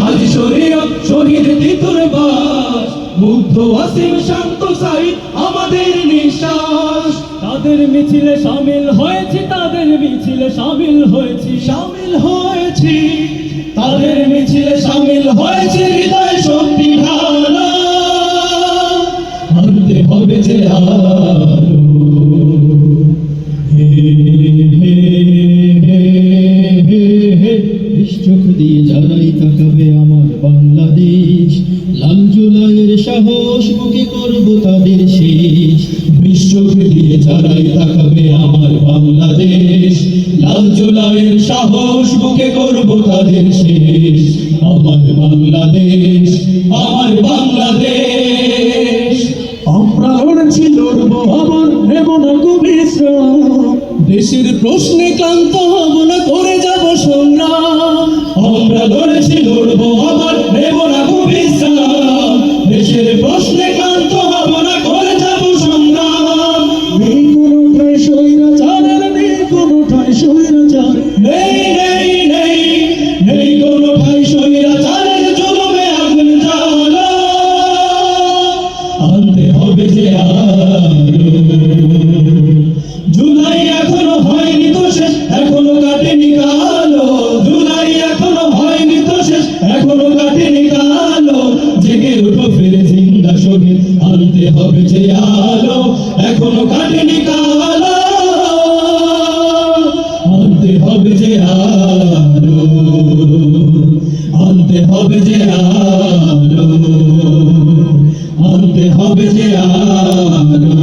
হাজি শরীয়ত শহীদ তিতুর বাস, মুগ্ধ ওয়াসিম শান্ত সাইদ আমাদের নিঃশ্বাস। তাদের মিছিলে শামিল হয়েছি, তাদের মিছিলে শামিল হয়েছি, তাদের মিছিলে শামিল হয়েছে, হৃদয় শক্তি ঢালা। আনতে হবে যে আলো, হে হে হে হে হে। চোখ দিয়ে যারাই তাকাবে আমার বাংলাদেশ, লাল জুলাইয়ের সাহস বুকে করব তাদের শেষ। বিশ্বক দিয়ে যারাই তাকাবে আমার বাংলাদেশ, লাল জুলাইয়ের সাহস বুকে করব তাদের শেষ। আমার বাংলাদেশ, আমার বাংলাদেশ। আমরা লড়ছি, লড়বো, আবার নেব না কুবিশ্রাম। দেশের প্রশ্নে ক্লান্ত হব না, করে যাব সংগ্রাম। আমরা লড়ছি, লড়বো, আবার নেব না কুবিশ্রাম। দেশের প্রশ্নে ক্লান্ত হব না, করে যাব সংগ্রাম। নেই কোনো ঠাঁই স্বৈরাচারের, নেই কোনো ঠাঁই স্বৈরাচার, নেই নেই নেই নেই কোনো ঠাঁই স্বৈরাচারের, জুলুমে আগুন জ্বালা। আনতে হবে যে আলো, জুলাই এখনো হয়নি তো শেষ, এখনো কাটেনি কালো। জুলাই এখনো হয়নি তো শেষ, এখনো কাটেনি কালো। জেগে উঠো ফিরে জিন্দা শহীদ, আনতে হবে যে আলো, এখনো কাটেনি কালো। আনতে হবে যে আলো, আনতে হবে যে আলো, আনতে হবে যে আলো।